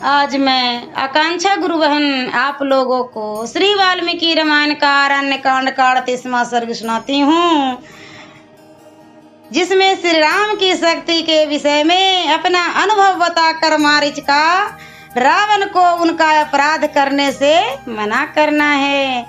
आज मैं आकांक्षा गुरु बहन आप लोगों को श्री वाल्मीकि रामायण का अरण्य कांड का 38वां सर्ग सुनाती हूँ, जिसमें श्री राम की शक्ति के विषय में अपना अनुभव बताकर मारीच का रावण को उनका अपराध करने से मना करना है।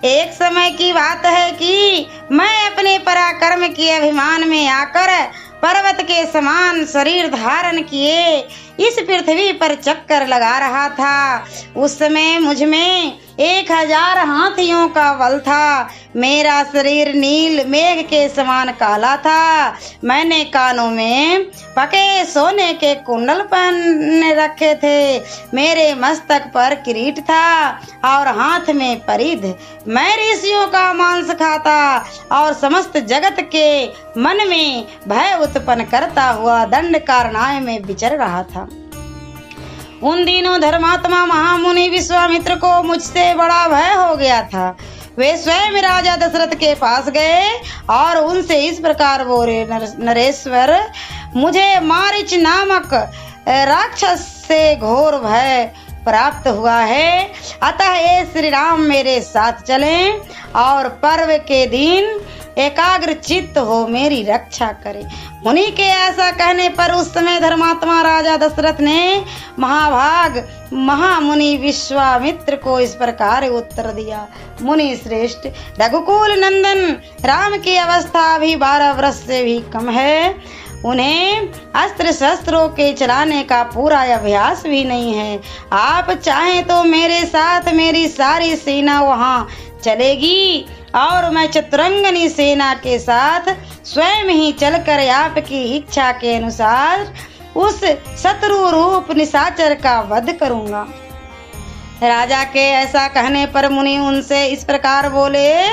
एक समय की बात है कि मैं अपने पराक्रम के अभिमान में आकर पर्वत के समान शरीर धारण किए इस पृथ्वी पर चक्कर लगा रहा था। उस समय मुझ में 1000 हाथियों का बल था। मेरा शरीर नील मेघ के समान काला था। मैंने कानों में पके सोने के कुंडल पहन रखे थे। मेरे मस्तक पर किरीट था और हाथ में परिध। मैं ऋषियों का मांस खाता और समस्त जगत के मन में भय उत्पन्न करता हुआ दंडकारण्य में विचर रहा था। उन दिनों धर्मात्मा महामुनि विश्वामित्र को मुझसे बड़ा भय हो गया था। वे स्वयं राजा दशरथ के पास गए और उनसे इस प्रकार बोले, नरेश्वर, मुझे मारीच नामक राक्षस से घोर भय प्राप्त हुआ है। अतः ये श्री राम मेरे साथ चलें और पर्व के दिन एकाग्र चित्त हो मेरी रक्षा करे। मुनि के ऐसा कहने पर उस समय धर्मात्मा राजा दशरथ ने महाभाग महामुनि विश्वामित्र को इस प्रकार उत्तर दिया, मुनि श्रेष्ठ, रघुकुल नंदन राम की अवस्था अभी 12 वर्ष से भी कम है। उन्हें अस्त्र शस्त्रों के चलाने का पूरा अभ्यास भी नहीं है। आप चाहें तो मेरे साथ मेरी सारी सेना वहां चलेगी और मैं चतुरंगनी सेना के साथ स्वयं ही चलकर आपकी इच्छा के अनुसार उस शत्रु रूप निशाचर का वध करूंगा। राजा के ऐसा कहने पर मुनि उनसे इस प्रकार बोले,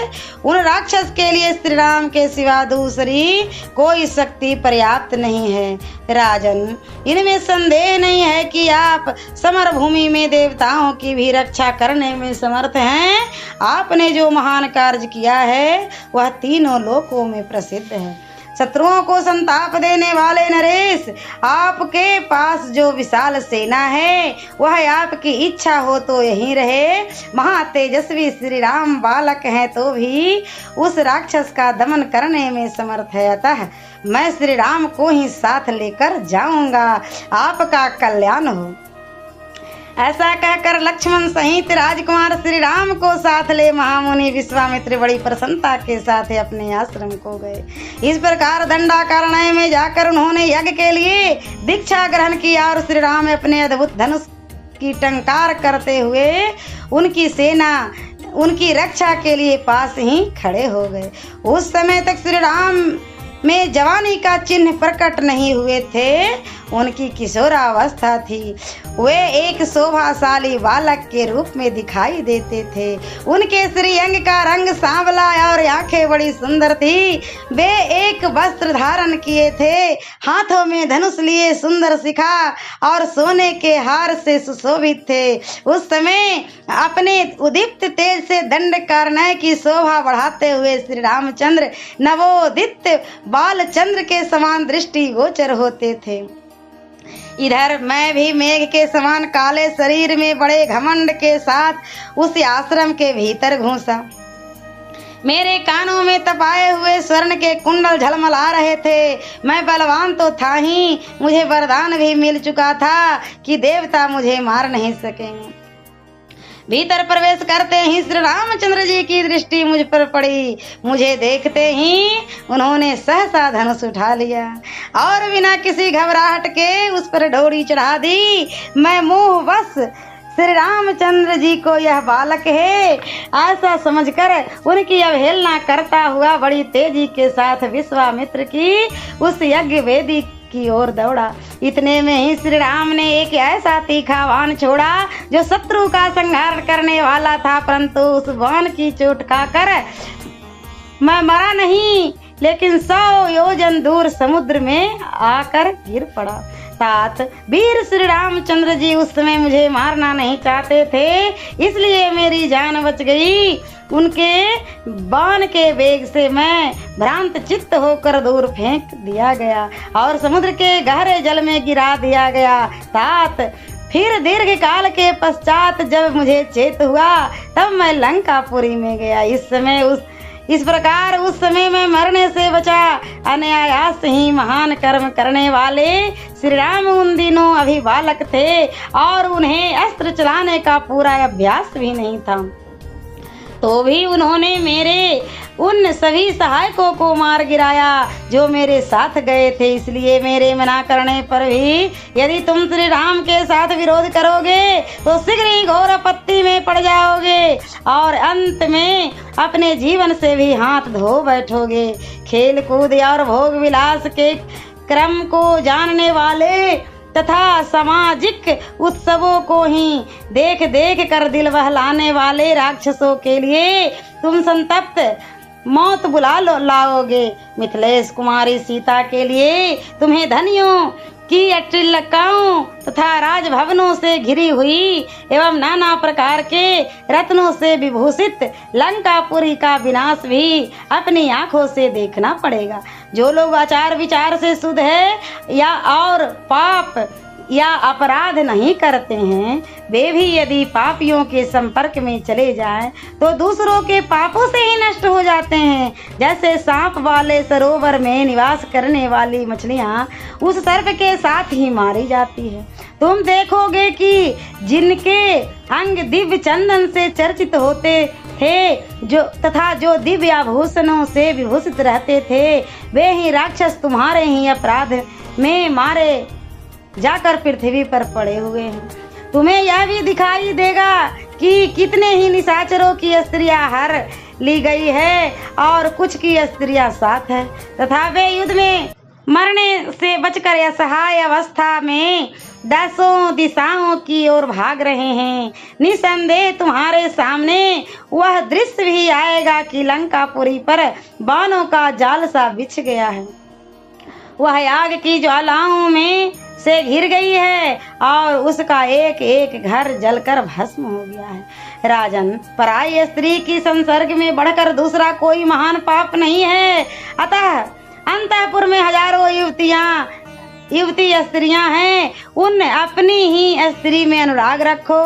उन राक्षस के लिए श्री राम के सिवा दूसरी कोई शक्ति पर्याप्त नहीं है। राजन, इनमें संदेह नहीं है कि आप समर भूमि में देवताओं की भी रक्षा करने में समर्थ हैं। आपने जो महान कार्य किया है वह तीनों लोकों में प्रसिद्ध है। शत्रुओं को संताप देने वाले नरेश, आपके पास जो विशाल सेना है वह आपकी इच्छा हो तो यहीं रहे। महातेजस्वी श्री राम बालक हैं तो भी उस राक्षस का दमन करने में समर्थ है। अतः मैं श्री राम को ही साथ लेकर जाऊंगा। आपका कल्याण हो। ऐसा कहकर लक्ष्मण सहित राजकुमार श्री राम को साथ ले महामुनि विश्वामित्र बड़ी प्रसन्नता के साथ अपने आश्रम को गए। इस प्रकार दंडाकारण्य में जाकर उन्होंने यज्ञ के लिए दीक्षा ग्रहण किया और श्री राम अपने अद्भुत धनुष की टंकार करते हुए उनकी सेना उनकी रक्षा के लिए पास ही खड़े हो गए। उस समय तक श्री राम में जवानी का चिन्ह प्रकट नहीं हुए थे। उनकी किशोरावस्था थी। वे एक शोभाशाली बालक के रूप में दिखाई देते थे। उनके श्रीअंग का रंग सांवला और आंखें बड़ी सुंदर थी। वे एक वस्त्र धारण किए थे। हाथों में धनुष लिए सुंदर शिखा और सोने के हार से सुशोभित थे। उस समय अपने उदीप्त तेज से दंडकारण्य की शोभा बढ़ाते हुए श्री रामचंद्र नवोदित बालचंद्र के समान दृष्टि गोचर होते थे। इधर मैं भी मेघ के समान काले शरीर में बड़े घमंड के साथ उस आश्रम के भीतर घुसा। मेरे कानों में तपाए हुए स्वर्ण के कुंडल झलमला रहे थे। मैं बलवान तो था ही, मुझे वरदान भी मिल चुका था कि देवता मुझे मार नहीं सकेंगे। भीतर प्रवेश करते ही श्री रामचंद्र जी की दृष्टि मुझ पर पड़ी। मुझे देखते ही उन्होंने सहसा धनुष उठा लिया और बिना किसी घबराहट के उस पर डोरी चढ़ा दी। मैं मुंह बस श्री रामचंद्र जी को यह बालक है ऐसा समझकर उनकी अवहेलना करता हुआ बड़ी तेजी के साथ विश्वामित्र की उस यज्ञ वेदी की ओर दौड़ा। इतने में ही श्री राम ने एक ऐसा तीखा बाण छोड़ा जो शत्रु का संहार करने वाला था, परंतु उस बाण की चोट खाकर मैं मरा नहीं, लेकिन 100 योजन दूर समुद्र में आकर गिर पड़ा। तात वीर श्री रामचंद्र जी उस समय मुझे मारना नहीं चाहते थे, इसलिए मेरी जान बच गई। उनके बाण के वेग से मैं भ्रांत चित्त होकर दूर फेंक दिया गया और समुद्र के गहरे जल में गिरा दिया गया। तात फिर दीर्घ काल के पश्चात जब मुझे चेत हुआ तब मैं लंकापुरी में गया। इस प्रकार उस समय मैं मरने से बचा। अनायास ही महान कर्म करने वाले श्री राम उन दिनों अभी बालक थे और उन्हें अस्त्र चलाने का पूरा अभ्यास भी नहीं था, तो भी उन्होंने मेरे उन सभी सहायकों को मार गिराया जो मेरे साथ गए थे। इसलिए मेरे मना करने पर भी यदि तुम श्री राम के साथ विरोध करोगे तो शीघ्र ही घोर आपत्ति में पड़ जाओगे और अंत में अपने जीवन से भी हाथ धो बैठोगे। खेल कूद और भोग विलास के क्रम को जानने वाले तथा सामाजिक उत्सवों को ही देख देख कर दिल बहलाने वाले राक्षसों के लिए तुम संतप्त मौत बुला लाओगे। मिथिलेश कुमारी सीता के लिए तुम्हें धनियों की अट्टिलकाओं तथा राजभवनों से घिरी हुई एवं नाना प्रकार के रत्नों से विभूषित लंकापुरी का विनाश भी अपनी आंखों से देखना पड़ेगा। जो लोग आचार विचार से शुद्ध है या और पाप या अपराध नहीं करते हैं, वे भी यदि पापियों के संपर्क में चले जाएं तो दूसरों के पापों से ही नष्ट हो जाते हैं। जैसे सांप वाले सरोवर में निवास करने वाली मछलियां उस सर्प के साथ ही मारी जाती है। तुम देखोगे कि जिनके अंग दिव्य चंदन से चर्चित होते थे जो दिव्य आभूषणों से विभूषित रहते थे, वे ही राक्षस तुम्हारे ही अपराध में मारे जाकर पृथ्वी पर पड़े हुए हैं। तुम्हें यह भी दिखाई देगा कि कितने ही निशाचरों की स्त्रियां हर ली गई है और कुछ की स्त्रियां साथ है तथा वे युद्ध में मरने से बचकर असहाय अवस्था में दसों दिशाओं की ओर भाग रहे हैं। निसंदेह तुम्हारे सामने वह दृश्य भी आएगा कि लंकापुरी पर बाणों का जाल सा बिछ गया है। वह आग की ज्वालाओं में से घिर गई है और उसका एक एक घर जलकर भस्म हो गया है। राजन, पराई स्त्री की संसर्ग में बढ़कर दूसरा कोई महान पाप नहीं है। अतः अंतःपुर में हजारों युवती स्त्रियां हैं, उन अपनी ही स्त्री में अनुराग रखो,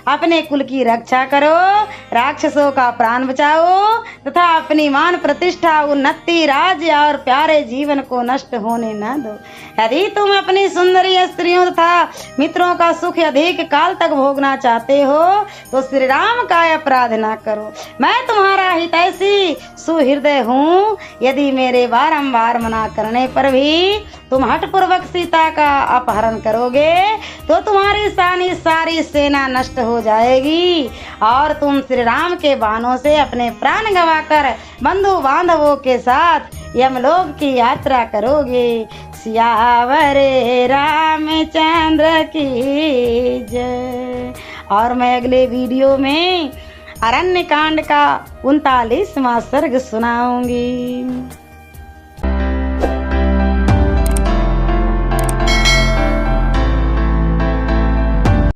अपने कुल की रक्षा करो, राक्षसों का प्राण बचाओ तथा अपनी मान प्रतिष्ठा, उन्नति, राज्य और प्यारे जीवन को नष्ट होने न दो। यदि तुम अपनी सुंदरी स्त्रियों तथा मित्रों का सुख अधिक काल तक भोगना चाहते हो तो श्री राम का अपराध न करो। मैं तुम्हारा हितैषी सुहृदय हूँ। यदि मेरे बारंबार मना करने पर भी तुम हठपूर्वक सीता का अपहरण करोगे तो तुम्हारी सारी सेना नष्ट हो जाएगी और तुम श्री राम के बाणों से अपने प्राण गंवाकर बंधु बांधवों के साथ यमलोक की यात्रा करोगे। सियावर रामचंद्र की जय। और मैं अगले वीडियो में अरण्य कांड का 39वां सर्ग सुनाऊंगी।